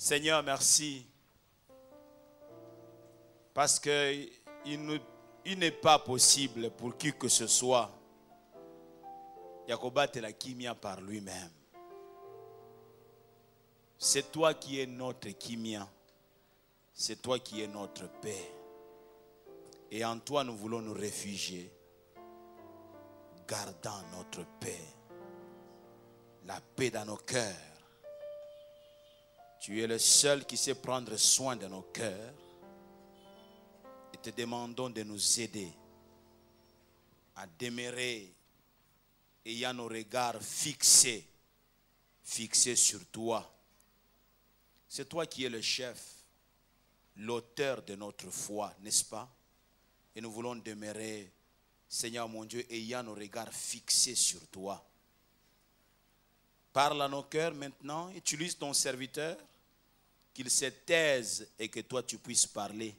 Seigneur, merci. Parce qu'il n'est pas possible pour qui que ce soit Yakoba te la kimia par lui-même. C'est toi qui es notre kimia. C'est toi qui es notre paix. Et en toi nous voulons nous réfugier. Gardant notre paix. La paix dans nos cœurs. Tu es le seul qui sait prendre soin de nos cœurs. Et te demandons de nous aider à demeurer ayant nos regards fixés sur toi. C'est toi qui es le chef, l'auteur de notre foi, n'est-ce pas? Et nous voulons demeurer, Seigneur mon Dieu, ayant nos regards fixés sur toi. Parle à nos cœurs maintenant, utilise ton serviteur, qu'il se taise et que toi tu puisses parler.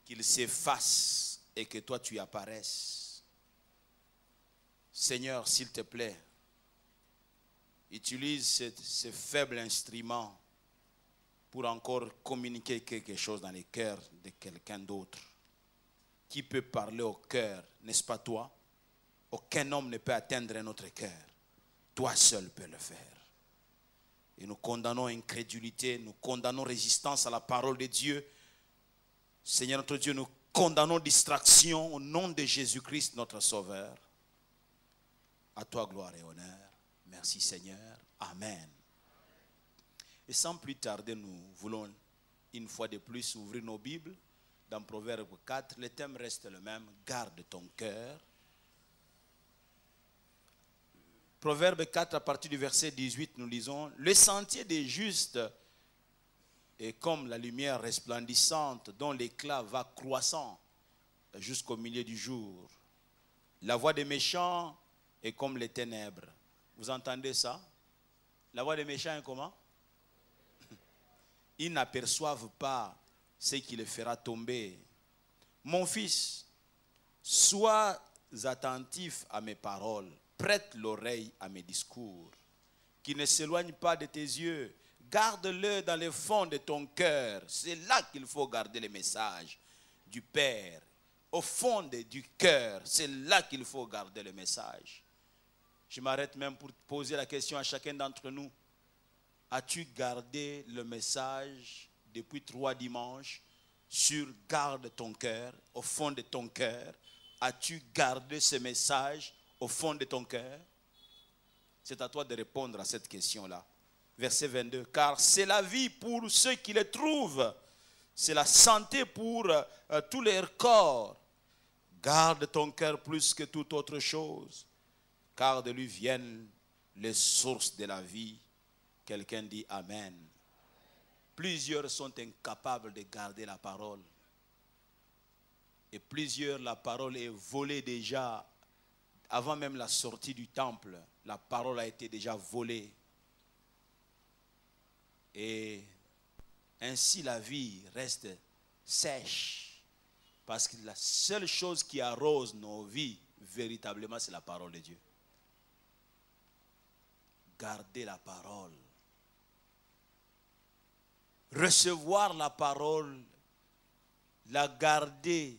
Qu'il s'efface et que toi tu apparaisses. Seigneur, s'il te plaît, utilise ce faible instrument pour encore communiquer quelque chose dans les cœurs de quelqu'un d'autre. Qui peut parler au cœur, n'est-ce pas toi? Aucun homme ne peut atteindre notre cœur. Toi seul peux le faire. Et nous condamnons incrédulité, nous condamnons résistance à la parole de Dieu. Seigneur notre Dieu, nous condamnons distraction au nom de Jésus-Christ notre Sauveur. À toi gloire et honneur. Merci Seigneur. Amen. Et sans plus tarder, nous voulons une fois de plus ouvrir nos Bibles. Dans Proverbe 4, le thème reste le même. Garde ton cœur. Proverbe 4, à partir du verset 18, nous lisons: le sentier des justes est comme la lumière resplendissante dont l'éclat va croissant jusqu'au milieu du jour. La voix des méchants est comme les ténèbres. Vous entendez ça? La voix des méchants est comment? Ils n'aperçoivent pas ce qui les fera tomber. Mon fils, sois attentif à mes paroles. Prête l'oreille à mes discours. Qui ne s'éloigne pas de tes yeux. Garde-le dans le fond de ton cœur. C'est là qu'il faut garder les messages du Père. Au fond du cœur, c'est là qu'il faut garder le message. Je m'arrête même pour poser la question à chacun d'entre nous. As-tu gardé le message depuis 3 dimanches sur garde ton cœur, au fond de ton cœur? As-tu gardé ce message au fond de ton cœur? C'est à toi de répondre à cette question-là. Verset 22. Car c'est la vie pour ceux qui le trouvent. C'est la santé pour tout leur corps. Garde ton cœur plus que toute autre chose. Car de lui viennent les sources de la vie. Quelqu'un dit Amen. Plusieurs sont incapables de garder la parole. Et plusieurs, la parole est volée déjà. Avant même la sortie du temple, la parole a été déjà volée. Et ainsi la vie reste sèche. Parce que la seule chose qui arrose nos vies, véritablement, c'est la parole de Dieu. Gardez la parole. Recevoir la parole, la garder,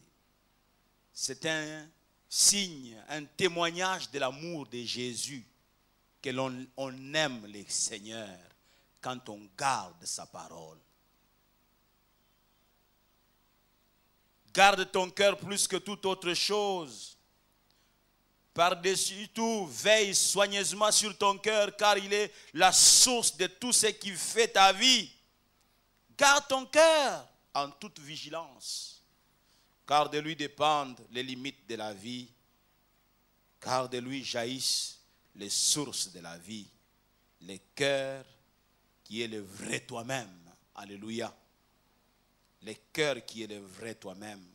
c'est un signe, un témoignage de l'amour de Jésus, que l'on aime le Seigneur quand on garde sa parole. Garde ton cœur plus que toute autre chose. Par-dessus tout, veille soigneusement sur ton cœur, car il est la source de tout ce qui fait ta vie. Garde ton cœur en toute vigilance, car de lui dépendent les limites de la vie, car de lui jaillissent les sources de la vie. Le cœur qui est le vrai toi-même. Alléluia. Le cœur qui est le vrai toi-même.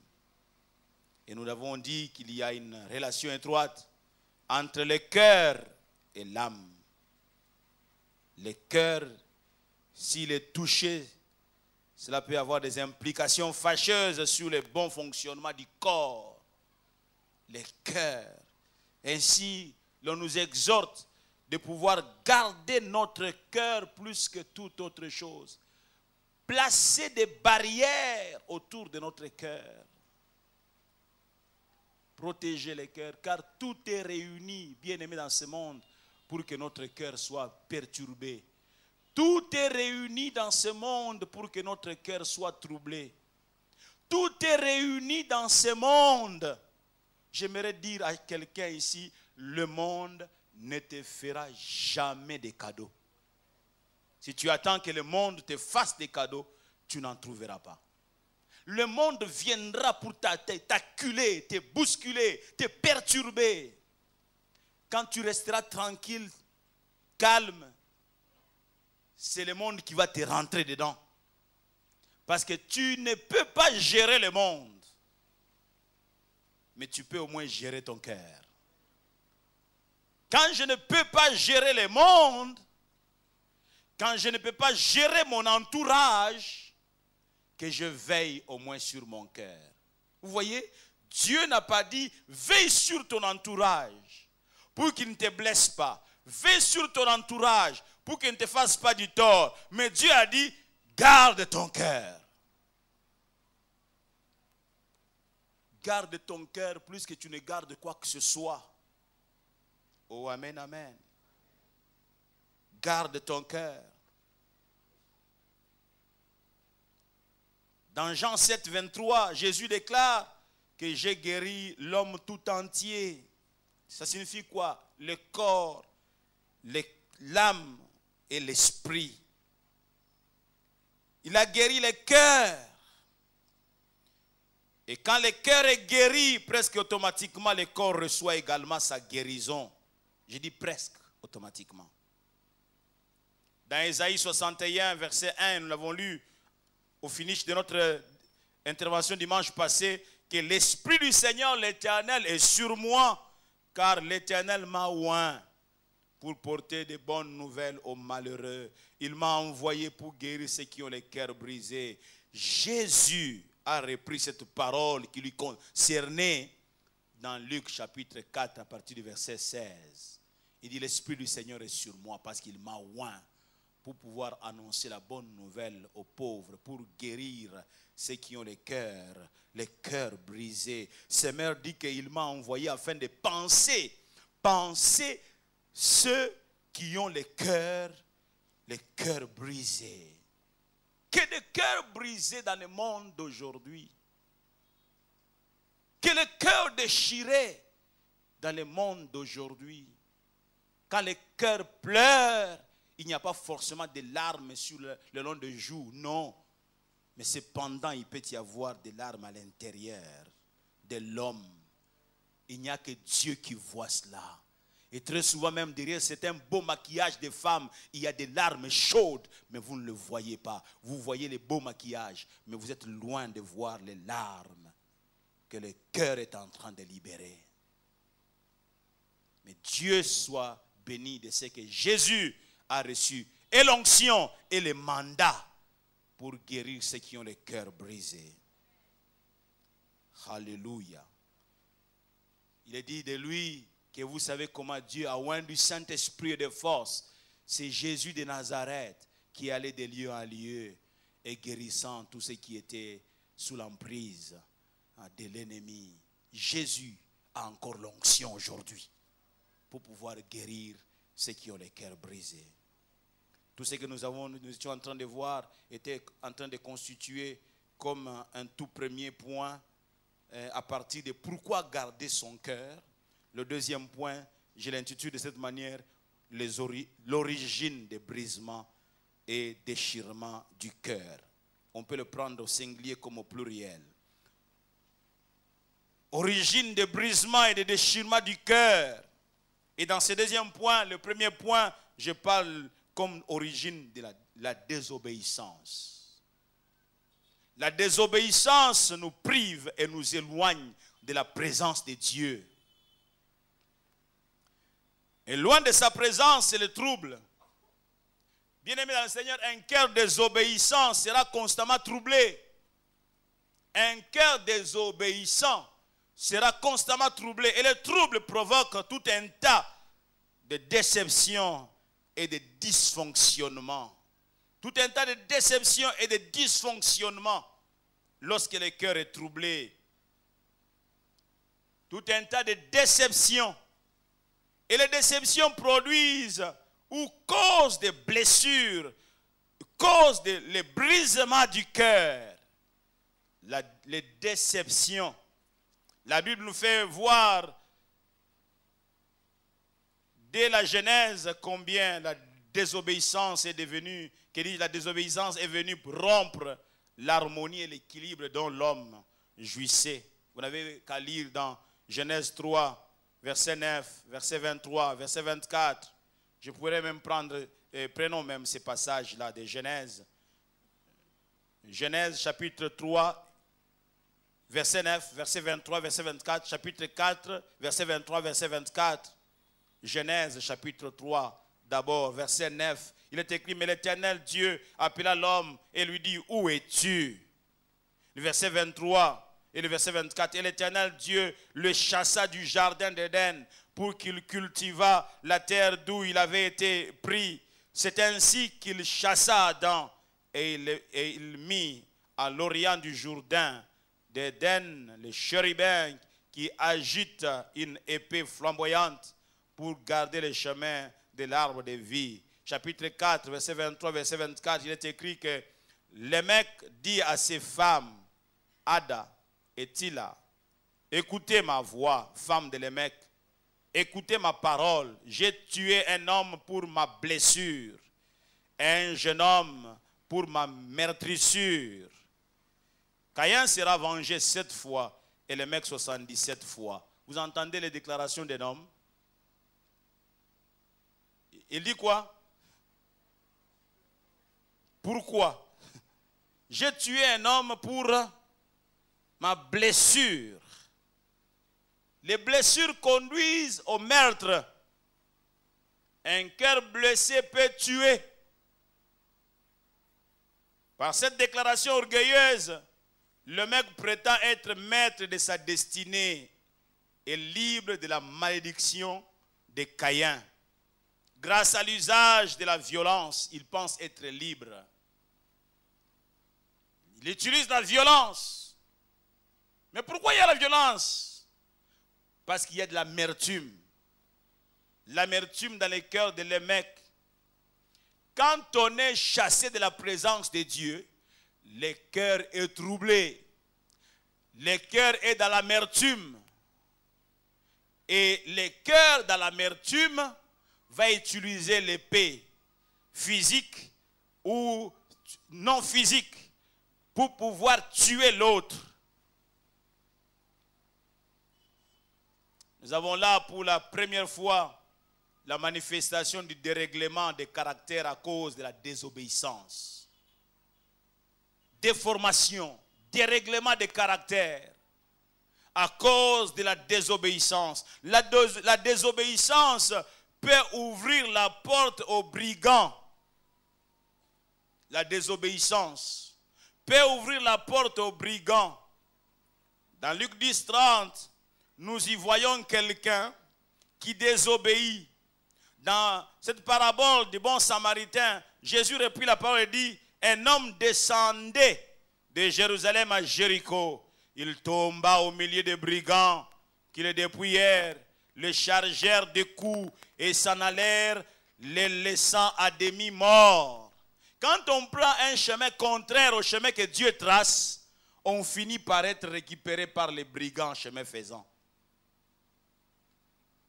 Et nous avons dit qu'il y a une relation étroite entre le cœur et l'âme. Le cœur, s'il est touché, cela peut avoir des implications fâcheuses sur le bon fonctionnement du corps. Le cœur. Ainsi, l'on nous exhorte de pouvoir garder notre cœur plus que toute autre chose. Placer des barrières autour de notre cœur. Protéger les cœurs, car tout est réuni, bien aimé, dans ce monde, pour que notre cœur soit perturbé. Tout est réuni dans ce monde pour que notre cœur soit troublé. Tout est réuni dans ce monde. J'aimerais dire à quelqu'un ici, le monde ne te fera jamais des cadeaux. Si tu attends que le monde te fasse des cadeaux, tu n'en trouveras pas. Le monde viendra pour t'acculer, te bousculer, te perturber. Quand tu resteras tranquille, calme, c'est le monde qui va te rentrer dedans. Parce que tu ne peux pas gérer le monde. Mais tu peux au moins gérer ton cœur. Quand je ne peux pas gérer le monde, quand je ne peux pas gérer mon entourage, que je veille au moins sur mon cœur. Vous voyez, Dieu n'a pas dit veille sur ton entourage pour qu'il ne te blesse pas. Veille sur ton entourage pour qu'il ne te fasse pas du tort. Mais Dieu a dit garde ton cœur. Garde ton cœur plus que tu ne gardes quoi que ce soit. Oh, amen, amen. Garde ton cœur. Dans Jean 7, 23, Jésus déclare que j'ai guéri l'homme tout entier. Ça signifie quoi? Le corps, l'âme et l'esprit. Il a guéri le cœur. Et quand le cœur est guéri, presque automatiquement, le corps reçoit également sa guérison. Je dis presque automatiquement. Dans Ésaïe 61, verset 1, nous l'avons lu au finish de notre intervention dimanche passé, que l'Esprit du Seigneur, l'Éternel, est sur moi, car l'Éternel m'a oint pour porter de bonnes nouvelles aux malheureux. Il m'a envoyé pour guérir ceux qui ont les cœurs brisés. Jésus a repris cette parole qui lui concernait dans Luc chapitre 4 à partir du verset 16. Il dit l'Esprit du Seigneur est sur moi parce qu'il m'a oint pour pouvoir annoncer la bonne nouvelle aux pauvres, pour guérir ceux qui ont les cœurs brisés. Seigneur dit qu'il m'a envoyé afin de penser ceux qui ont les cœurs brisés. Que des cœurs brisés dans le monde d'aujourd'hui. Que le cœur déchiré dans le monde d'aujourd'hui. Quand les cœurs pleurent, il n'y a pas forcément des larmes sur le long des joues, non. Mais cependant, il peut y avoir des larmes à l'intérieur de l'homme. Il n'y a que Dieu qui voit cela. Et très souvent même derrière certains beaux maquillages des femmes, il y a des larmes chaudes, mais vous ne le voyez pas. Vous voyez les beaux maquillages, mais vous êtes loin de voir les larmes que le cœur est en train de libérer. Mais Dieu soit béni de ce que Jésus a reçu, et l'onction et le mandat pour guérir ceux qui ont le cœur brisé. Alléluia. Il est dit de lui que vous savez comment Dieu a oint du Saint-Esprit et de force. C'est Jésus de Nazareth qui allait de lieu en lieu et guérissant tous ceux qui étaient sous l'emprise de l'ennemi. Jésus a encore l'onction aujourd'hui pour pouvoir guérir ceux qui ont les cœurs brisés. Tout ce que nous étions en train de voir était en train de constituer comme un tout premier point à partir de pourquoi garder son cœur. Le deuxième point, je l'intitule de cette manière, l'origine des brisements et déchirements du cœur. On peut le prendre au singulier comme au pluriel. Origine des brisements et des déchirements du cœur. Et dans ce deuxième point, le premier point, je parle comme origine de la désobéissance. La désobéissance nous prive et nous éloigne de la présence de Dieu. Et loin de sa présence, c'est le trouble. Bien-aimé dans le Seigneur, un cœur désobéissant sera constamment troublé. Un cœur désobéissant sera constamment troublé. Et le trouble provoque tout un tas de déceptions et de dysfonctionnements. Tout un tas de déceptions et de dysfonctionnements lorsque le cœur est troublé. Tout un tas de déceptions. Et les déceptions produisent ou causent des blessures, causent les brisements du cœur. Les déceptions. La Bible nous fait voir dès la Genèse combien la désobéissance est devenue, la désobéissance est venue pour rompre l'harmonie et l'équilibre dont l'homme jouissait. Vous n'avez qu'à lire dans Genèse 3, verset 9, verset 23, verset 24. Je pourrais même prenons même ces passages-là de Genèse. Genèse chapitre 3, verset 9, verset 23, verset 24, chapitre 4, verset 23, verset 24. Genèse chapitre 3, d'abord, verset 9. Il est écrit, mais l'Éternel Dieu appela l'homme et lui dit, où es-tu? Le verset 23 et le verset 24. Et l'Éternel Dieu le chassa du jardin d'Éden pour qu'il cultivât la terre d'où il avait été pris. C'est ainsi qu'il chassa Adam et il mit à l'orient du Jourdain d'Éden le chérubin qui agite une épée flamboyante pour garder le chemin de l'arbre de vie. Chapitre 4, verset 23, verset 24, il est écrit que le mec dit à ses femmes, Ada et Tila, écoutez ma voix, femme de Lémec, écoutez ma parole, j'ai tué un homme pour ma blessure, un jeune homme pour ma meurtrissure. Caïn sera vengé 7 fois et le mec 77 fois. Vous entendez les déclarations d'un homme? Il dit quoi? Pourquoi? J'ai tué un homme pour ma blessure. Les blessures conduisent au meurtre. Un cœur blessé peut tuer. Par cette déclaration orgueilleuse, le mec prétend être maître de sa destinée et libre de la malédiction de Caïn. Grâce à l'usage de la violence, il pense être libre. Il utilise la violence. Mais pourquoi il y a la violence? Parce qu'il y a de l'amertume. L'amertume dans les cœurs de Lémec. Quand on est chassé de la présence de Dieu, le cœur est troublé. Le cœur est dans l'amertume. Et le cœur dans l'amertume va utiliser l'épée physique ou non physique pour pouvoir tuer l'autre. Nous avons là pour la première fois la manifestation du dérèglement des caractères à cause de la désobéissance. Déformation, dérèglement des caractères à cause de la désobéissance. La désobéissance peut ouvrir la porte aux brigands. La désobéissance peut ouvrir la porte aux brigands. Dans Luc 10, 30, nous y voyons quelqu'un qui désobéit. Dans cette parabole du bon samaritain, Jésus reprit la parole et dit, un homme descendait de Jérusalem à Jéricho. Il tomba au milieu des brigands qui le dépouillèrent, le chargèrent de coups et s'en allèrent, les laissant à demi morts. Quand on prend un chemin contraire au chemin que Dieu trace, on finit par être récupéré par les brigands chemin faisant.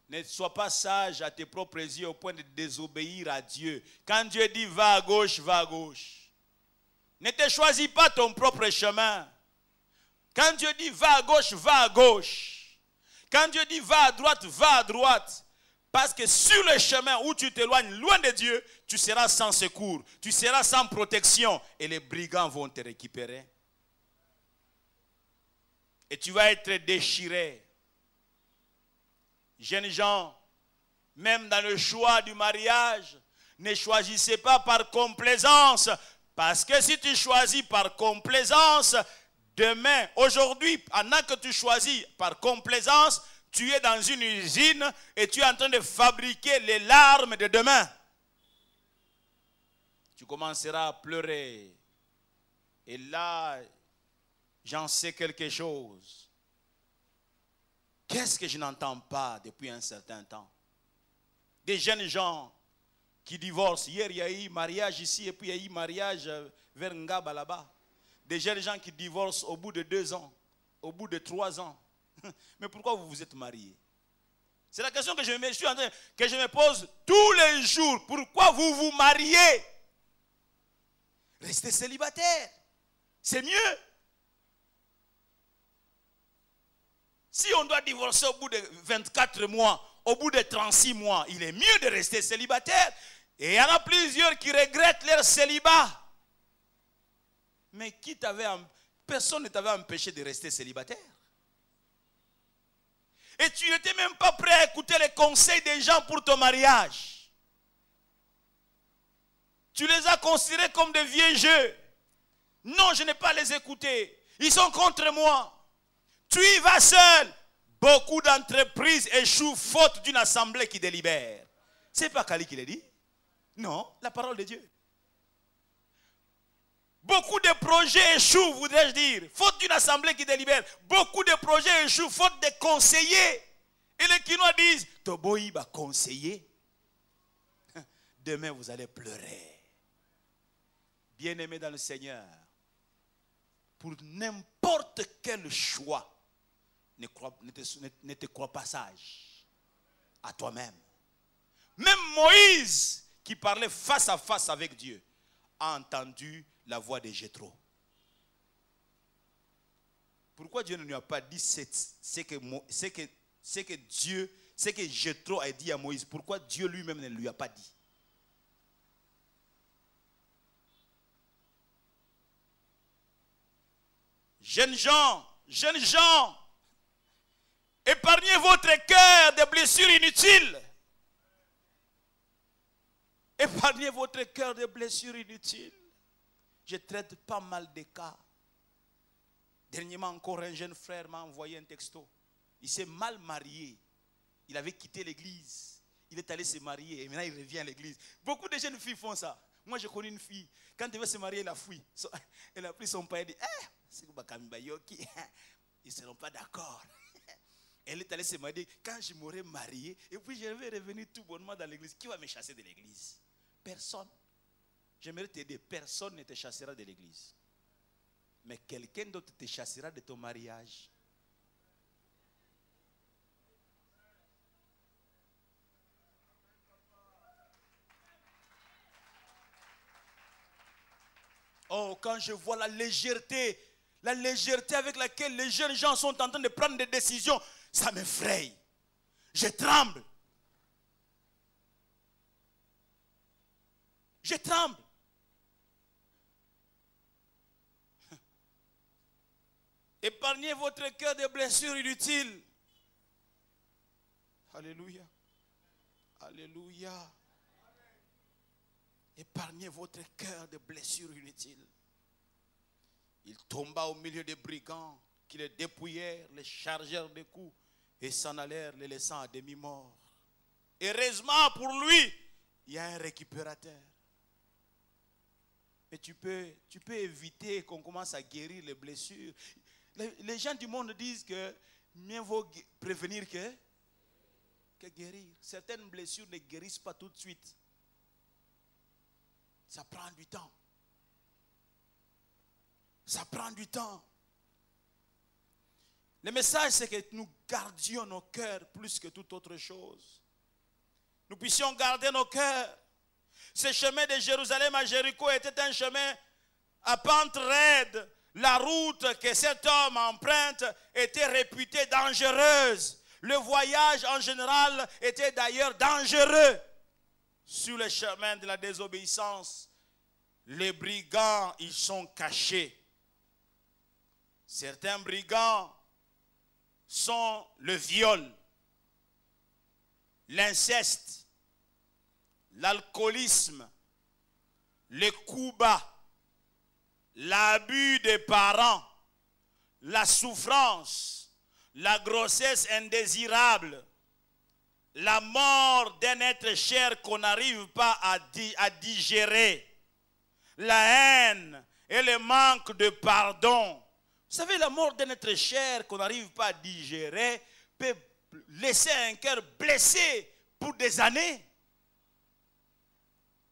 Ne sois pas sage à tes propres yeux au point de désobéir à Dieu. Quand Dieu dit va à gauche, va à gauche. Ne te choisis pas ton propre chemin. Quand Dieu dit va à gauche, va à gauche. Quand Dieu dit va à droite, va à droite. Parce que sur le chemin où tu t'éloignes loin de Dieu, tu seras sans secours, tu seras sans protection et les brigands vont te récupérer. Et tu vas être déchiré. Jeunes gens, même dans le choix du mariage, ne choisissez pas par complaisance. Parce que si tu choisis par complaisance, demain, aujourd'hui, pendant que tu choisis par complaisance, Tu es dans une usine et tu es en train de fabriquer les larmes de demain. Tu commenceras à pleurer. Et là, j'en sais quelque chose. Qu'est-ce que je n'entends pas depuis un certain temps? Des jeunes gens qui divorcent. Hier, il y a eu mariage ici et puis il y a eu mariage vers Ngaba là-bas. Des jeunes gens qui divorcent au bout de 2 ans, au bout de 3 ans. Mais pourquoi vous vous êtes mariés? C'est la question que je me pose tous les jours. Pourquoi vous vous mariez? Restez célibataire. C'est mieux. Si on doit divorcer au bout de 24 mois, au bout de 36 mois, il est mieux de rester célibataire. Et il y en a plusieurs qui regrettent leur célibat. Mais personne ne t'avait empêché de rester célibataire. Et tu n'étais même pas prêt à écouter les conseils des gens pour ton mariage. Tu les as considérés comme des vieux jeux. Non, je n'ai pas à les écouter. Ils sont contre moi. Tu y vas seul. Beaucoup d'entreprises échouent faute d'une assemblée qui délibère. C'est pas Kali qui l'a dit. Non, la parole de Dieu. Beaucoup de projets échouent, voudrais-je dire, faute d'une assemblée qui délibère. Beaucoup de projets échouent, faute de conseillers. Et les Kinois disent, Toboï va conseiller. Demain, vous allez pleurer. Bien-aimé dans le Seigneur, pour n'importe quel choix, ne te crois pas sage à toi-même. Même Moïse, qui parlait face à face avec Dieu, a entendu la voix de Jéthro. Pourquoi Dieu ne lui a pas dit ce que Jéthro a dit à Moïse? Pourquoi Dieu lui-même ne lui a pas dit? Jeunes gens, épargnez votre cœur des blessures inutiles. Épargnez votre cœur des blessures inutiles. Je traite pas mal de cas. Dernièrement encore, un jeune frère m'a envoyé un texto. Il s'est mal marié. Il avait quitté l'église. Il est allé se marier et maintenant il revient à l'église. Beaucoup de jeunes filles font ça. Moi je connais une fille. Quand elle veut se marier, elle a fui. Elle a pris son père et dit, ils ne seront pas d'accord. Elle est allée se marier. Quand je m'aurai marié, et puis je vais revenir tout bonnement dans l'église, qui va me chasser de l'église? Personne. J'aimerais t'aider. Personne ne te chassera de l'église. Mais quelqu'un d'autre te chassera de ton mariage. Oh, quand je vois la légèreté avec laquelle les jeunes gens sont en train de prendre des décisions, ça m'effraie. Je tremble. Je tremble. Épargnez votre cœur de blessures inutiles. Alléluia. Alléluia. Épargnez votre cœur de blessures inutiles. Il tomba au milieu des brigands qui le dépouillèrent, les chargèrent de coups et s'en allèrent, les laissant à demi-mort. Heureusement pour lui, il y a un récupérateur. Mais tu peux éviter qu'on commence à guérir les blessures. Les gens du monde disent que mieux vaut prévenir que guérir. Certaines blessures ne guérissent pas tout de suite. Ça prend du temps. Ça prend du temps. Le message, c'est que nous gardions nos cœurs plus que toute autre chose. Nous puissions garder nos cœurs. Ce chemin de Jérusalem à Jéricho était un chemin à pente raide. La route que cet homme emprunte était réputée dangereuse. Le voyage en général était d'ailleurs dangereux. Sur le chemin de la désobéissance, les brigands, ils sont cachés. Certains brigands sont le viol, l'inceste, l'alcoolisme, les coups bas, l'abus des parents, la souffrance, la grossesse indésirable, la mort d'un être cher qu'on n'arrive pas à digérer, la haine et le manque de pardon. Vous savez, la mort d'un être cher qu'on n'arrive pas à digérer peut laisser un cœur blessé pour des années.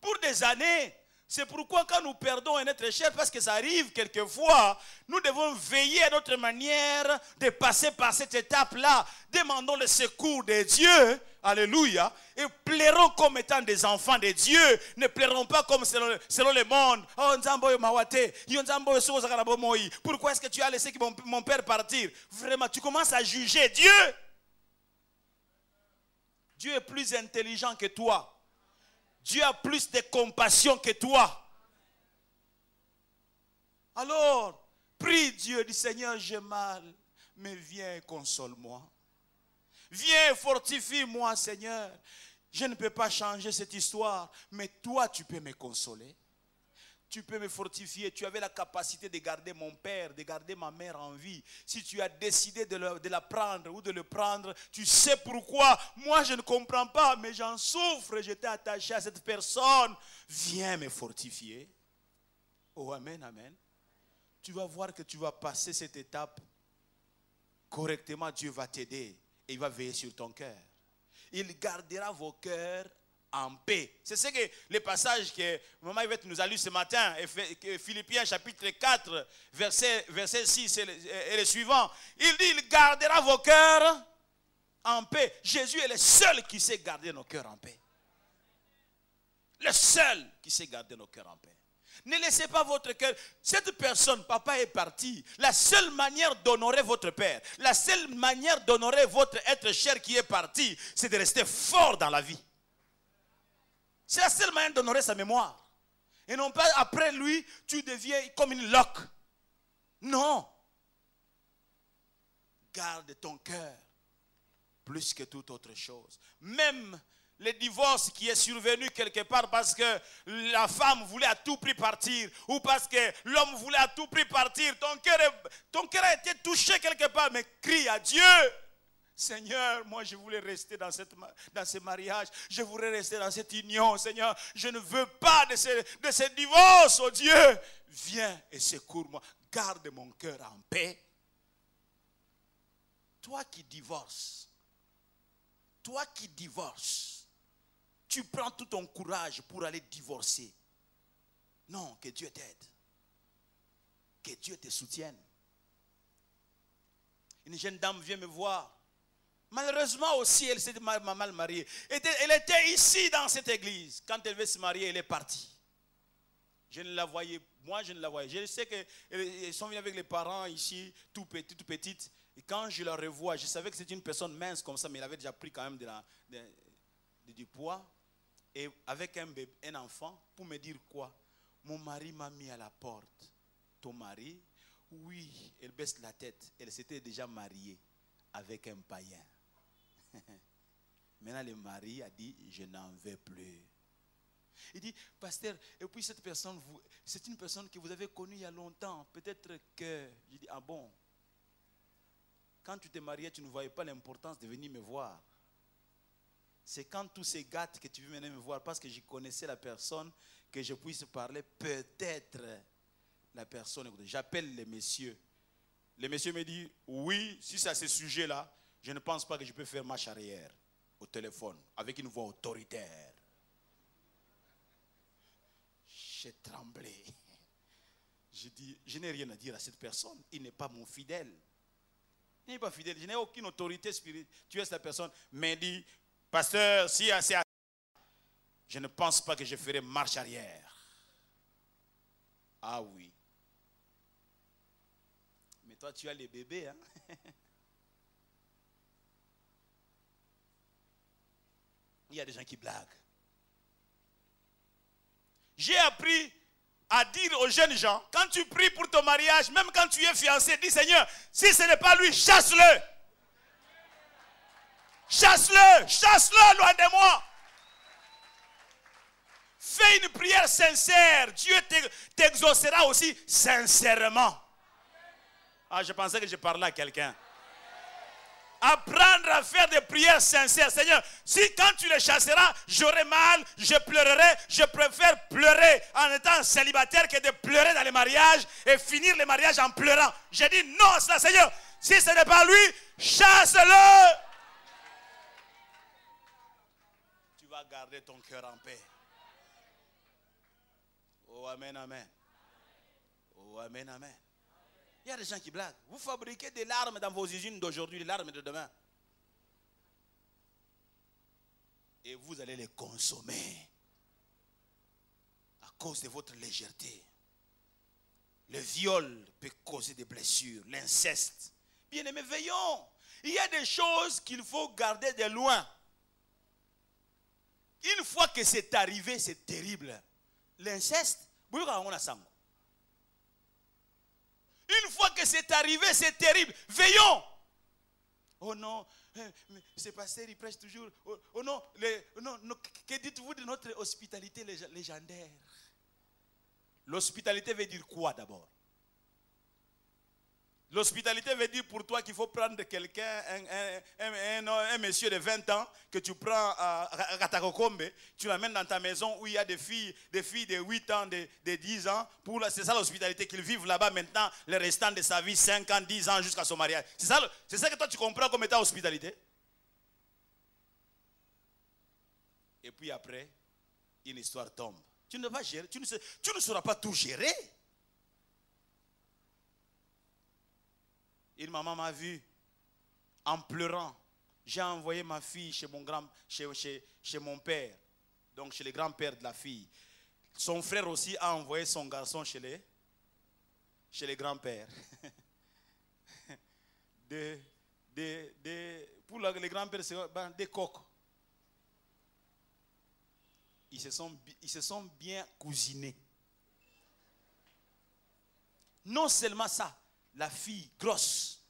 Pour des années. C'est pourquoi quand nous perdons un être cher, parce que ça arrive quelquefois, nous devons veiller à notre manière de passer par cette étape-là. Demandons le secours de Dieu, alléluia, et plairons comme étant des enfants de Dieu. Ne plairons pas comme selon le monde. Oh, pourquoi est-ce que tu as laissé mon père partir? Vraiment, tu commences à juger Dieu. Dieu est plus intelligent que toi. Dieu a plus de compassion que toi. Alors, prie Dieu, dis Seigneur, j'ai mal, mais viens et console-moi. Viens, fortifie-moi, Seigneur. Je ne peux pas changer cette histoire, mais toi, tu peux me consoler. Tu peux me fortifier. Tu avais la capacité de garder mon père, de garder ma mère en vie. Si tu as décidé de la prendre ou de le prendre, tu sais pourquoi. Moi, je ne comprends pas, mais j'en souffre. J'étais attaché à cette personne. Viens me fortifier. Oh, amen, amen. Tu vas voir que tu vas passer cette étape correctement. Dieu va t'aider et il va veiller sur ton cœur. Il gardera vos cœurs en paix. C'est ce que le passage que Maman Yvette nous a lu ce matin, Philippiens chapitre 4, verset 6 et le suivant. Il dit, il gardera vos cœurs en paix. Jésus est le seul qui sait garder nos cœurs en paix. Le seul qui sait garder nos cœurs en paix. Ne laissez pas votre cœur. Cette personne, papa est parti. La seule manière d'honorer votre père, la seule manière d'honorer votre être cher qui est parti, c'est de rester fort dans la vie. C'est la seule manière d'honorer sa mémoire. Et non pas après lui, tu deviens comme une loque. Non. Garde ton cœur plus que toute autre chose. Même le divorce qui est survenu quelque part parce que la femme voulait à tout prix partir ou parce que l'homme voulait à tout prix partir, ton cœur a été touché quelque part, mais crie à Dieu. Seigneur, moi je voulais rester dans ce mariage, je voulais rester dans cette union, Seigneur, je ne veux pas de ce divorce, oh Dieu, viens et secours-moi, garde mon cœur en paix. Toi qui divorces, tu prends tout ton courage pour aller divorcer. Non, que Dieu t'aide, que Dieu te soutienne. Une jeune dame vient me voir. Malheureusement aussi, elle s'est mal mariée. Elle était ici dans cette église. Quand elle veut se marier, elle est partie. Je ne la voyais, moi je ne la voyais. Je sais qu'elles sont venues avec les parents ici, tout petites. Et quand je la revois, je savais que c'était une personne mince comme ça, mais elle avait déjà pris quand même du poids. Et avec un enfant, pour me dire quoi? Mon mari m'a mis à la porte. Ton mari? Oui, elle baisse la tête. Elle s'était déjà mariée avec un païen. Maintenant le mari a dit, je n'en veux plus. Il dit, pasteur, et puis cette personne, c'est une personne que vous avez connue il y a longtemps. Peut-être que, je dis, ah bon, quand tu t'es marié, tu ne voyais pas l'importance de venir me voir. C'est quand tout se gâte que tu veux venir me voir, parce que je connaissais la personne, que je puisse parler. Peut-être la personne, j'appelle les messieurs. Le monsieur me dit, oui, si c'est à ce sujet-là, je ne pense pas que je peux faire marche arrière au téléphone avec une voix autoritaire. J'ai tremblé. J'ai dit, je n'ai rien à dire à cette personne. Il n'est pas mon fidèle. Il n'est pas fidèle. Je n'ai aucune autorité spirituelle. Cette personne m'a dit, pasteur, si c'est à... je ne pense pas que je ferai marche arrière. Ah oui. Mais toi, tu as les bébés, hein? Il y a des gens qui blaguent. J'ai appris à dire aux jeunes gens, quand tu pries pour ton mariage, même quand tu es fiancé, dis Seigneur, si ce n'est pas lui, chasse-le. Chasse-le, chasse-le loin de moi. Fais une prière sincère. Dieu t'exaucera aussi sincèrement. Ah, je pensais que je parlais à quelqu'un. Apprendre à faire des prières sincères. Seigneur, si quand tu les chasseras, j'aurai mal, je pleurerai, je préfère pleurer en étant célibataire que de pleurer dans les mariages et finir les mariages en pleurant. J'ai dit non à cela, Seigneur. Si ce n'est pas lui, chasse-le. Tu vas garder ton cœur en paix. Oh, amen, amen. Oh, amen, amen. Il y a des gens qui blaguent. Vous fabriquez des larmes dans vos usines d'aujourd'hui, des larmes de demain. Et vous allez les consommer à cause de votre légèreté. Le viol peut causer des blessures, l'inceste. Bien-aimés, veillons. Il y a des choses qu'il faut garder de loin. Une fois que c'est arrivé, c'est terrible. L'inceste, une fois que c'est arrivé, c'est terrible. Veillons. Oh non, ce pasteur, il prêche toujours. Oh non, que dites-vous de notre hospitalité légendaire? L'hospitalité veut dire quoi d'abord? L'hospitalité veut dire pour toi qu'il faut prendre quelqu'un, un monsieur de 20 ans, que tu prends à Katakokombe, tu l'amènes dans ta maison où il y a des filles de 8 ans, de 10 ans. C'est ça l'hospitalité, qu'ils vivent là-bas maintenant, le restant de sa vie, 5 ans, 10 ans, jusqu'à son mariage. C'est ça que toi tu comprends comme étant hospitalité. Et puis après, une histoire tombe. Tu ne vas gérer, tu ne sauras pas tout gérer. Une maman m'a vu en pleurant. J'ai envoyé ma fille chez mon père, donc chez le grand-père de la fille. Son frère aussi a envoyé son garçon chez les grands-pères. Pour les grands-pères, c'est des coqs. Ils se sont bien cousinés. Non seulement ça, la fille grosse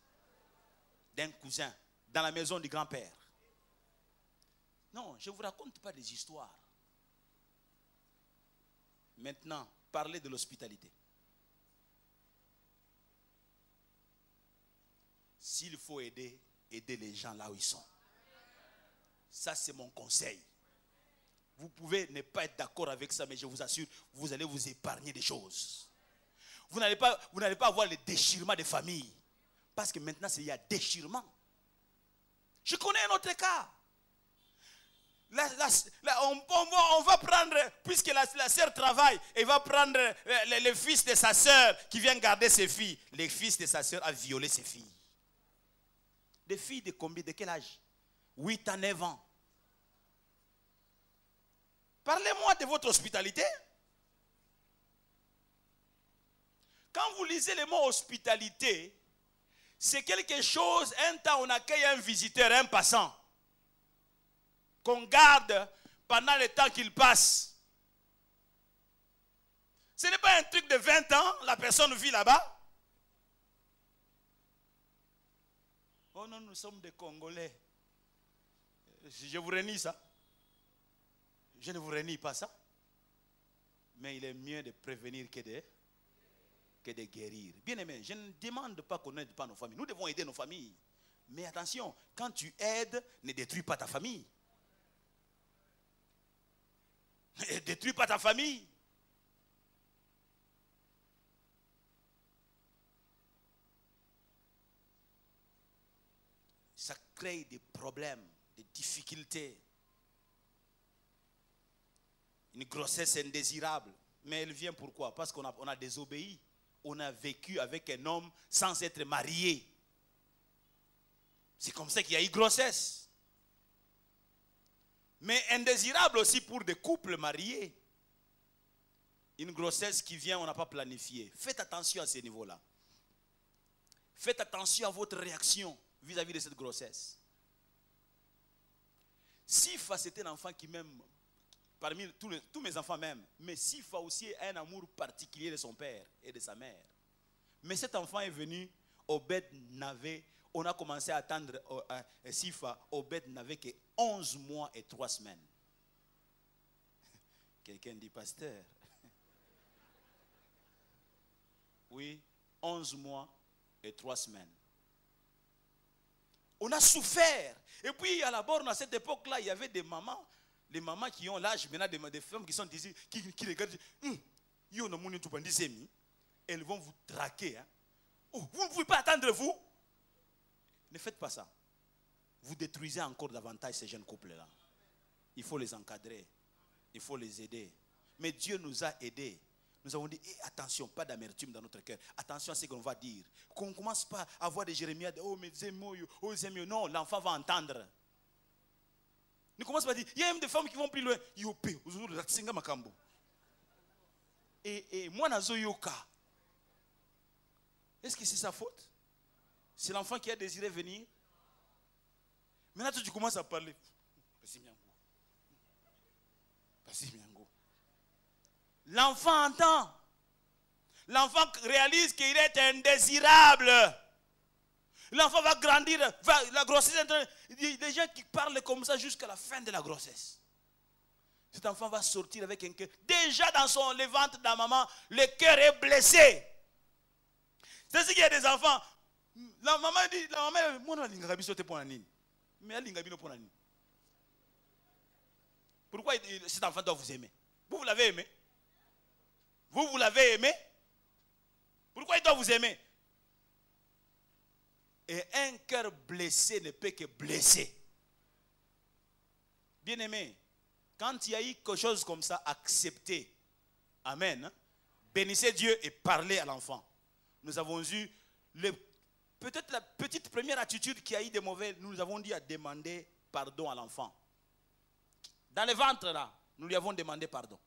d'un cousin dans la maison du grand-père. Non, je ne vous raconte pas des histoires. Maintenant, parlez de l'hospitalité. S'il faut aider les gens là où ils sont. Ça, c'est mon conseil. Vous pouvez ne pas être d'accord avec ça, mais je vous assure, vous allez vous épargner des choses. Vous n'allez pas avoir le déchirement des familles. Parce que maintenant, il y a déchirement. Je connais un autre cas. On va prendre, puisque la sœur travaille, elle va prendre le fils de sa sœur qui vient garder ses filles. Le fils de sa sœur a violé ses filles. Des filles de combien, de quel âge? 8 ans, 9 ans. Parlez-moi de votre hospitalité. Quand vous lisez le mot hospitalité, c'est quelque chose, un temps on accueille un visiteur, un passant, qu'on garde pendant le temps qu'il passe. Ce n'est pas un truc de 20 ans, la personne vit là-bas. Oh non, nous sommes des Congolais. Je vous renie ça. Je ne vous renie pas ça. Mais il est mieux de prévenir que de guérir. Bien aimé, je ne demande pas qu'on n'aide pas nos familles. Nous devons aider nos familles. Mais attention, quand tu aides, ne détruis pas ta famille. Ne détruis pas ta famille. Ça crée des problèmes, des difficultés. Une grossesse indésirable. Mais elle vient pourquoi? Parce qu'on a désobéi. On a vécu avec un homme sans être marié. C'est comme ça qu'il y a eu grossesse. Mais indésirable aussi pour des couples mariés. Une grossesse qui vient, on n'a pas planifié. Faites attention à ce niveau-là. Faites attention à votre réaction vis-à-vis de cette grossesse. Sifa, c'était un enfant qui m'aime. Parmi tous mes enfants même. Mais Sifa aussi a un amour particulier de son père et de sa mère. Mais cet enfant est venu, Obed n'avait, on a commencé à attendre Sifa, Obed n'avait que 11 mois et 3 semaines. Quelqu'un dit, pasteur. Oui, 11 mois et 3 semaines. On a souffert. Et puis à la borne, à cette époque-là, il y avait des mamans. Les mamans qui ont l'âge maintenant des femmes qui sont ici, qui regardent. Elles vont vous traquer. Hein. Oh, vous ne pouvez pas attendre, vous. Ne faites pas ça. Vous détruisez encore davantage ces jeunes couples-là. Il faut les encadrer. Il faut les aider. Mais Dieu nous a aidés. Nous avons dit, attention, pas d'amertume dans notre cœur. Attention à ce qu'on va dire. Qu'on ne commence pas à avoir des Jérémias, oh, mais c'est mieux, oh, c'est mieux. Non, l'enfant va entendre. Ne commence pas à dire, il y a même des femmes qui vont plus loin. Et moi, nazo yoka. Est-ce que c'est sa faute? C'est l'enfant qui a désiré venir. Maintenant, tu commences à parler. L'enfant entend. L'enfant réalise qu'il est indésirable. L'enfant va grandir. La grossesse, il y a des gens qui parlent comme ça jusqu'à la fin de la grossesse. Cet enfant va sortir avec un cœur. Déjà dans le ventre de la maman, le cœur est blessé. C'est ce qu'il y a des enfants. La maman dit, pourquoi cet enfant doit vous aimer? Vous l'avez aimé? Vous l'avez aimé? Pourquoi il doit vous aimer? Et un cœur blessé ne peut que blesser. Bien aimé, quand il y a eu quelque chose comme ça, acceptez. Amen. Bénissez Dieu et parlez à l'enfant. Nous avons eu peut-être la petite première attitude qui a eu des mauvais. Nous avons dit à demander pardon à l'enfant. Dans le ventre là, nous lui avons demandé pardon.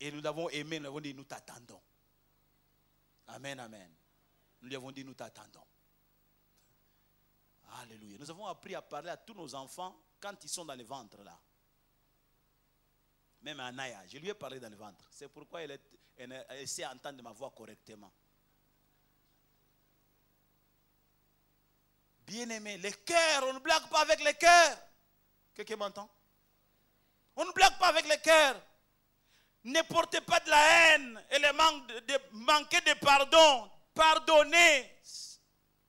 Et nous l'avons aimé, nous avons dit nous t'attendons. Amen, amen. Nous lui avons dit nous t'attendons. Alléluia. Nous avons appris à parler à tous nos enfants quand ils sont dans le ventre là. Même à Naya, je lui ai parlé dans le ventre. C'est pourquoi elle essaie d'entendre ma voix correctement. Bien-aimé, les cœurs, on ne blague pas avec les cœurs. Quelqu'un m'entend? On ne blague pas avec les cœurs. Ne portez pas de la haine et manquez de pardon. Pardonnez.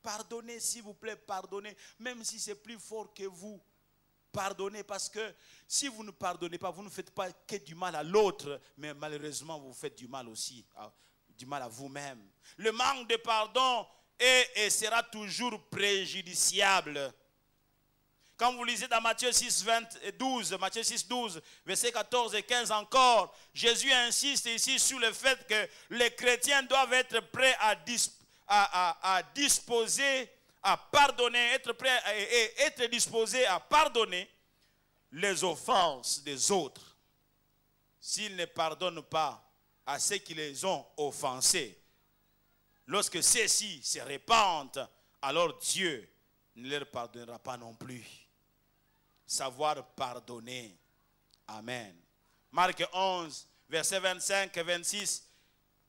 Pardonnez, s'il vous plaît, pardonnez. Même si c'est plus fort que vous. Pardonnez, parce que si vous ne pardonnez pas, vous ne faites pas que du mal à l'autre, mais malheureusement, vous faites du mal aussi, du mal à vous-même. Le manque de pardon est et sera toujours préjudiciable. Quand vous lisez dans Matthieu 6, 12, Matthieu 6, 12, versets 14 et 15 encore, Jésus insiste ici sur le fait que les chrétiens doivent être prêts à disposer, à pardonner, être prêts et être disposés à pardonner les offenses des autres. S'ils ne pardonnent pas à ceux qui les ont offensés, lorsque ceux-ci se répandent, alors Dieu ne leur pardonnera pas non plus. Savoir pardonner. Amen. Marc 11, versets 25 et 26,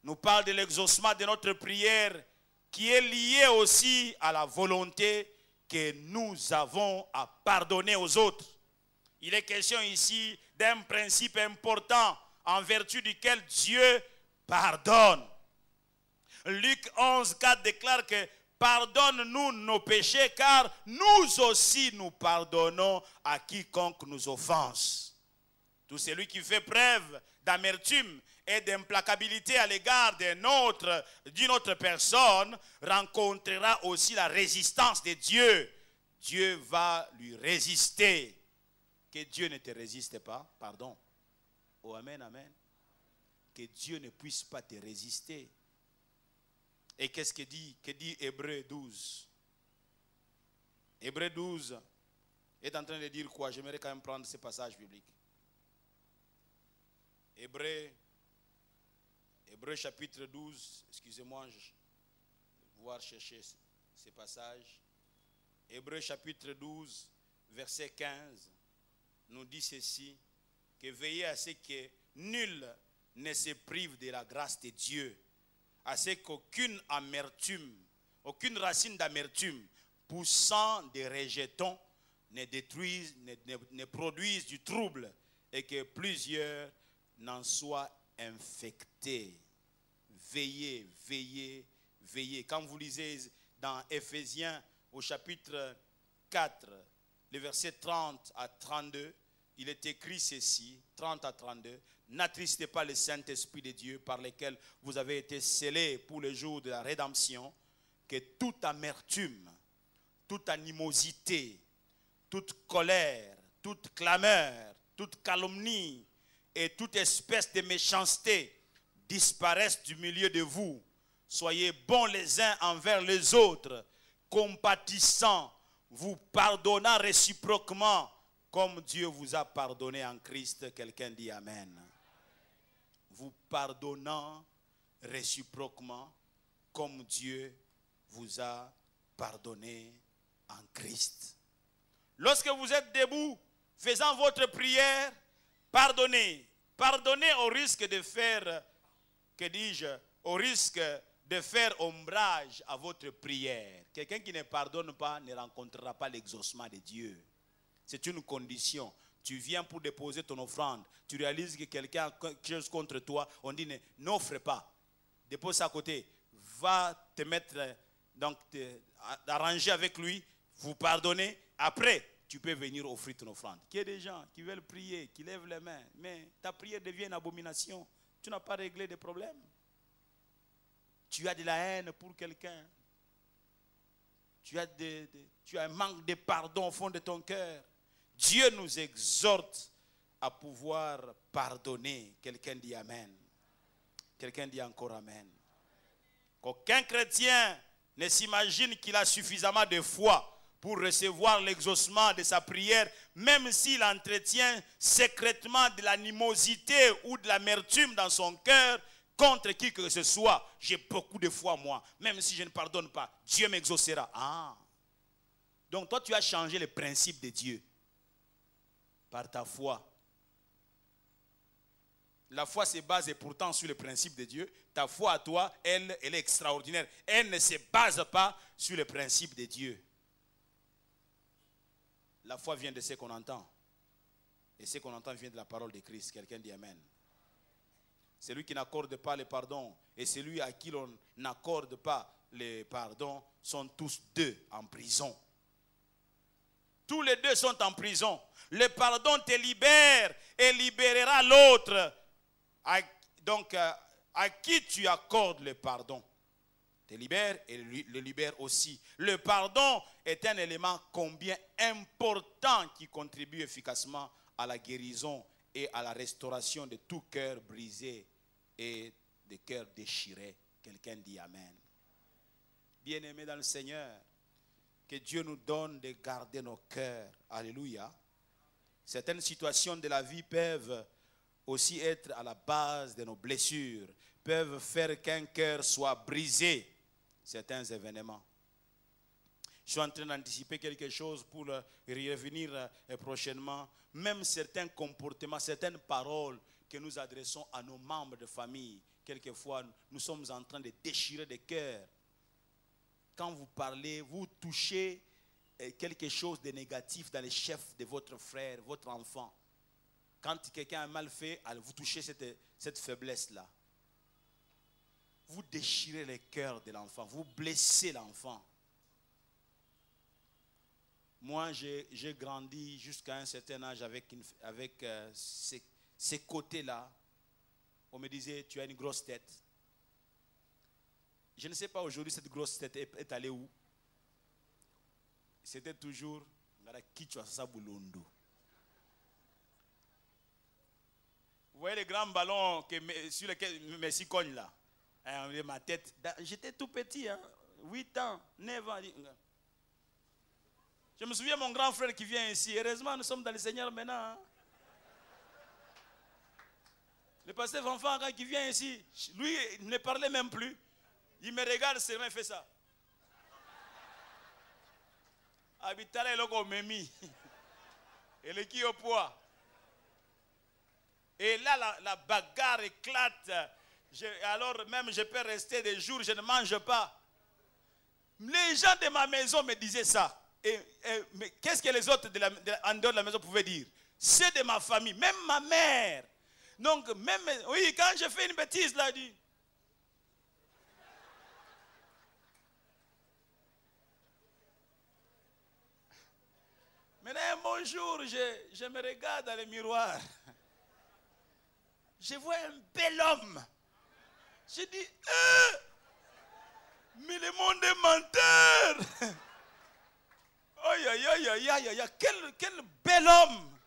nous parle de l'exaucement de notre prière qui est lié aussi à la volonté que nous avons à pardonner aux autres. Il est question ici d'un principe important en vertu duquel Dieu pardonne. Luc 11, 4 déclare que pardonne-nous nos péchés, car nous aussi nous pardonnons à quiconque nous offense. Tout celui qui fait preuve d'amertume et d'implacabilité à l'égard d'une autre personne rencontrera aussi la résistance de Dieu. Dieu va lui résister. Que Dieu ne te résiste pas, pardon. Oh, amen, amen. Que Dieu ne puisse pas te résister. Et qu'est-ce que dit Hébreux 12? Hébreux 12 est en train de dire quoi? J'aimerais quand même prendre ce passage biblique. Hébreux chapitre 12, excusez-moi, je vais pouvoir chercher ce passage. Hébreux chapitre 12, verset 15, nous dit ceci, que veillez à ce que nul ne se prive de la grâce de Dieu, à ce qu'aucune amertume, aucune racine d'amertume poussant des rejetons ne produise du trouble et que plusieurs n'en soient infectés. Veillez, veillez, veillez. Quand vous lisez dans Éphésiens au chapitre 4, les versets 30 à 32, il est écrit ceci, 30 à 32. N'attristez pas le Saint-Esprit de Dieu par lequel vous avez été scellés pour le jour de la rédemption, que toute amertume, toute animosité, toute colère, toute clameur, toute calomnie et toute espèce de méchanceté disparaissent du milieu de vous. Soyez bons les uns envers les autres, compatissants, vous pardonnant réciproquement, comme Dieu vous a pardonné en Christ. Quelqu'un dit Amen. Vous pardonnant réciproquement, comme Dieu vous a pardonné en Christ. Lorsque vous êtes debout, faisant votre prière, pardonnez. Pardonnez au risque de faire, que dis-je, au risque de faire ombrage à votre prière. Quelqu'un qui ne pardonne pas ne rencontrera pas l'exaucement de Dieu. C'est une condition. Tu viens pour déposer ton offrande. Tu réalises que quelqu'un a quelque chose contre toi. On dit n'offre pas. Dépose ça à côté. Va te mettre, donc arranger avec lui. Vous pardonnez. Après, tu peux venir offrir ton offrande. Il y a des gens qui veulent prier, qui lèvent les mains. Mais ta prière devient une abomination. Tu n'as pas réglé des problèmes. Tu as de la haine pour quelqu'un. Tu as un manque de pardon au fond de ton cœur. Dieu nous exhorte à pouvoir pardonner. Quelqu'un dit Amen. Quelqu'un dit encore Amen. Qu'aucun chrétien ne s'imagine qu'il a suffisamment de foi pour recevoir l'exaucement de sa prière, même s'il entretient secrètement de l'animosité ou de l'amertume dans son cœur contre qui que ce soit. J'ai beaucoup de foi, moi. Même si je ne pardonne pas, Dieu m'exaucera. Ah. Donc toi, tu as changé le principe de Dieu par ta foi. La foi se base pourtant sur le principe de Dieu. Ta foi à toi, elle est extraordinaire. Elle ne se base pas sur le principe de Dieu. La foi vient de ce qu'on entend. Et ce qu'on entend vient de la parole de Christ. Quelqu'un dit Amen. Celui qui n'accorde pas le pardon et celui à qui l'on n'accorde pas le pardon sont tous deux en prison. Tous les deux sont en prison. Le pardon te libère et libérera l'autre. Donc, à qui tu accordes le pardon te libère et le libère aussi. Le pardon est un élément combien important qui contribue efficacement à la guérison et à la restauration de tout cœur brisé et de cœur déchiré. Quelqu'un dit Amen. Bien-aimés dans le Seigneur, que Dieu nous donne de garder nos cœurs. Alléluia. Certaines situations de la vie peuvent aussi être à la base de nos blessures, peuvent faire qu'un cœur soit brisé. Certains événements. Je suis en train d'anticiper quelque chose pour y revenir prochainement. Même certains comportements, certaines paroles que nous adressons à nos membres de famille, quelquefois nous sommes en train de déchirer des cœurs. Quand vous parlez, vous touchez quelque chose de négatif dans les chefs de votre frère, votre enfant. Quand quelqu'un a mal fait, vous touchez cette faiblesse-là. Vous déchirez le cœur de l'enfant, vous blessez l'enfant. Moi, j'ai grandi jusqu'à un certain âge avec ces côtés-là. On me disait, tu as une grosse tête. Je ne sais pas aujourd'hui cette grosse tête est allée où. C'était toujours vous voyez les grands ballons sur lesquels Messi cogne là. Ma tête, j'étais tout petit, 8 ans, 9 ans. Je me souviens de mon grand frère qui vient ici. Heureusement, nous sommes dans le Seigneur maintenant. Le pasteur enfant qui vient ici, lui, il ne parlait même plus. Il me regarde seulement et fait ça. Habitale logo memi. Et le qui au poids. Et là, la bagarre éclate. Alors même, je peux rester des jours, je ne mange pas. Les gens de ma maison me disaient ça. Mais qu'est-ce que les autres en dehors de la maison pouvaient dire? C'est de ma famille, même ma mère. Donc, même, oui, quand je fais une bêtise, là, dit. Maintenant, un bon jour, je me regarde dans le miroir. Je vois un bel homme. Je dis, mais le monde est menteur. Aïe, aïe, aïe, aïe, aïe, aïe, quel bel homme.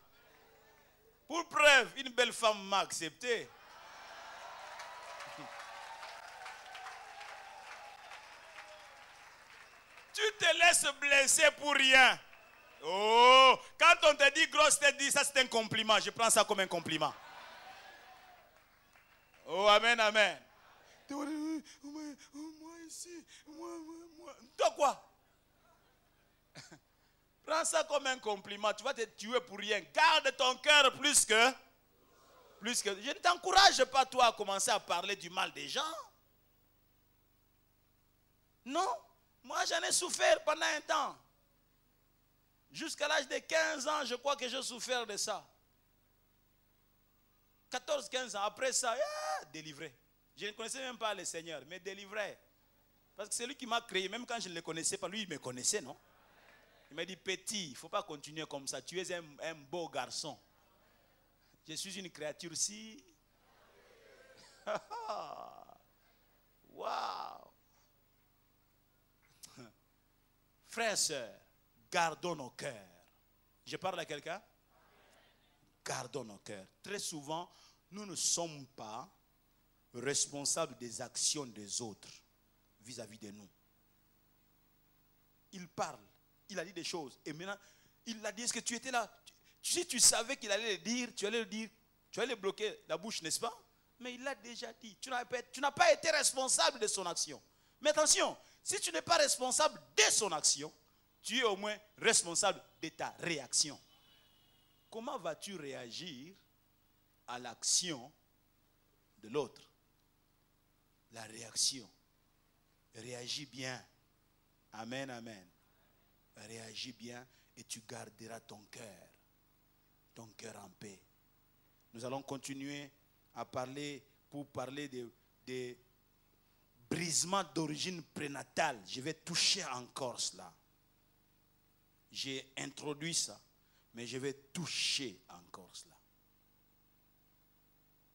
Pour preuve, une belle femme m'a accepté. Tu te laisses blesser pour rien. Oh, quand on te dit grosse tête, dis ça c'est un compliment. Je prends ça comme un compliment. Oh, amen, amen. Moi ici, moi. Toi quoi? Prends ça comme un compliment. Tu vas te tuer pour rien. Garde ton cœur plus que. Je ne t'encourage pas toi à commencer à parler du mal des gens. Non. Moi j'en ai souffert pendant un temps. Jusqu'à l'âge de 15 ans, je crois que j'ai souffert de ça. 14-15 ans, après ça, délivré. Je ne connaissais même pas le Seigneur, mais délivré. Parce que c'est lui qui m'a créé, même quand je ne le connaissais pas, lui il me connaissait, non? Il m'a dit, petit, il ne faut pas continuer comme ça, tu es un beau garçon. Je suis une créature si... Waouh! Frères et sœurs, gardons nos cœurs. Je parle à quelqu'un? Gardons nos cœurs. Très souvent, nous ne sommes pas responsables des actions des autres vis-à-vis de nous. Il parle, il a dit des choses. Et maintenant, il a dit, est-ce que tu étais là? Si tu savais qu'il allait le dire, tu allais le dire, tu allais bloquer la bouche, n'est-ce pas? Mais il l'a déjà dit. Tu n'as pas été responsable de son action. Mais attention, si tu n'es pas responsable de son action, tu es au moins responsable de ta réaction. Comment vas-tu réagir à l'action de l'autre? La réaction. Réagis bien. Amen, amen. Réagis bien et tu garderas ton cœur en paix. Nous allons continuer à parler, pour parler des brisements d'origine prénatale. Je vais toucher encore cela. J'ai introduit ça, mais je vais toucher encore cela.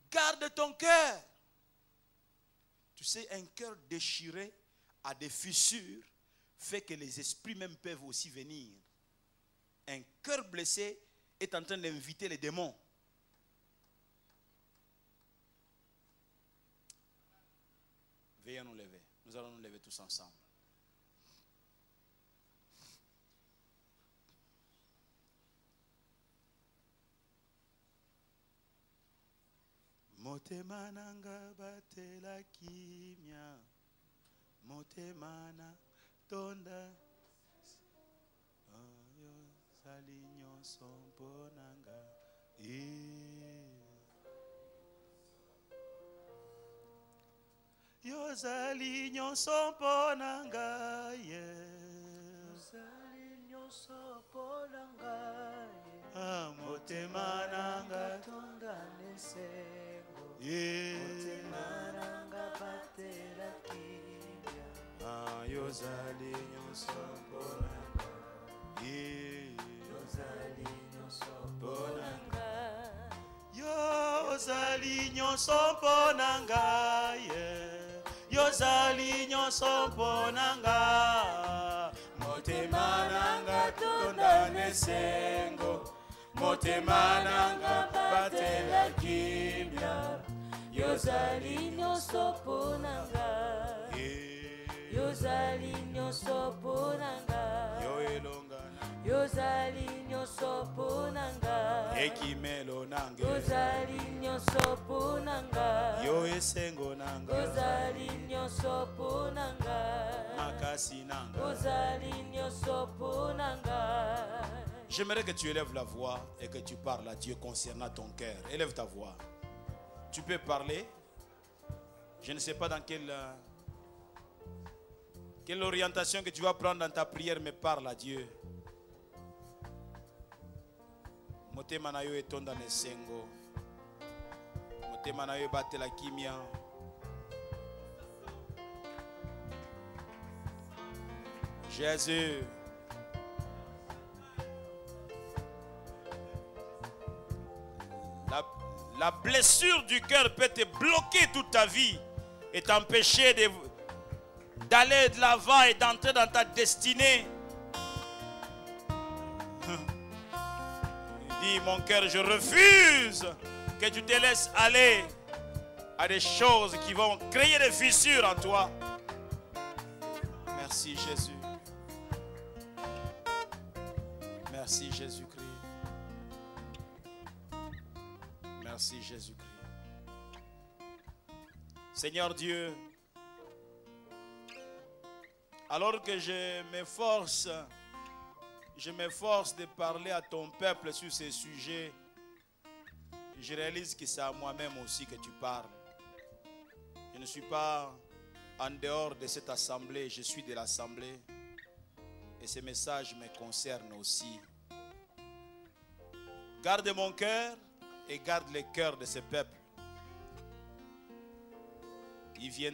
Garde ton cœur. Tu sais, un cœur déchiré à des fissures fait que les esprits même peuvent aussi venir. Un cœur blessé est en train d'inviter les démons. Veuillez nous lever. Nous allons nous lever tous ensemble. Motema nanga batela kimia, motema na tonda, yo sali nyonso mponanga, yo sali nyonso mponanga, yo sali nyonso mponanga, motema nanga tonda nesengo. Motema nanga batela kimia. Yozali nyonso mponanga. Yozali nyonso mponanga. Yozali nyonso mponanga. Yozali nyonso mponanga. Motema nanga tonda nesengo. Motema nanga batela kimia. Yozali nyonso mponanga. Yozali nyonso mponanga. Yo elongana. Yozali nyonso mponanga. Ekimelo nanga. Yozali nyonso mponanga. Yo esengo nanga. Yozali nyonso mponanga. Makasi nanga. Yozali nyonso mponanga. J'aimerais que tu élèves la voix et que tu parles à Dieu concernant ton cœur. Élève ta voix. Tu peux parler. Je ne sais pas dans quelle orientation que tu vas prendre dans ta prière, mais parle à Dieu. Motema na yo etonda nesengo. Motema na yo batela kimia. Jésus. La blessure du cœur peut te bloquer toute ta vie et t'empêcher d'aller de l'avant et d'entrer dans ta destinée. Il dit, mon cœur, je refuse que tu te laisses aller à des choses qui vont créer des fissures en toi. Merci Jésus. Merci Jésus-Christ. Merci Jésus-Christ. Seigneur Dieu, alors que je m'efforce de parler à ton peuple sur ces sujets, je réalise que c'est à moi-même aussi que tu parles. Je ne suis pas en dehors de cette assemblée, je suis de l'assemblée. Et ce message me concerne aussi. Garde mon cœur et garde le cœur de ce peuple. Il vient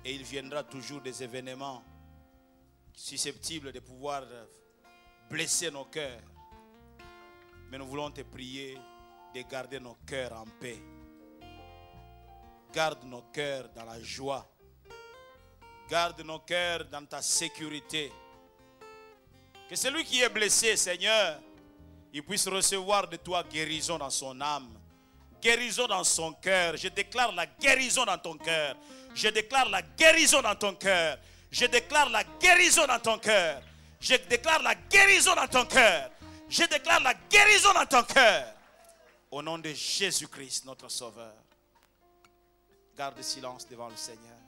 et il viendra toujours des événements susceptibles de pouvoir blesser nos cœurs. Mais nous voulons te prier de garder nos cœurs en paix. Garde nos cœurs dans la joie. Garde nos cœurs dans ta sécurité. Que celui qui est blessé, Seigneur, il puisse recevoir de toi guérison dans son âme. Guérison dans son cœur. Je déclare la guérison dans ton cœur. Je déclare la guérison dans ton cœur. Je déclare la guérison dans ton cœur. Je déclare la guérison dans ton cœur. Je déclare la guérison dans ton cœur. Au nom de Jésus-Christ, notre Sauveur. Garde silence devant le Seigneur.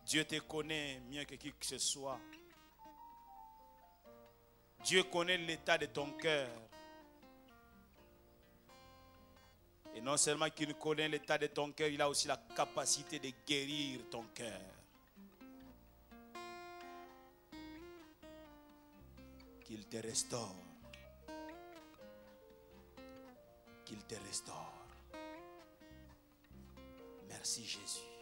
Dieu te connaît mieux que qui que ce soit. Dieu connaît l'état de ton cœur. Et non seulement qu'il connaît l'état de ton cœur, il a aussi la capacité de guérir ton cœur. Qu'il te restaure. Qu'il te restaure. Merci Jésus.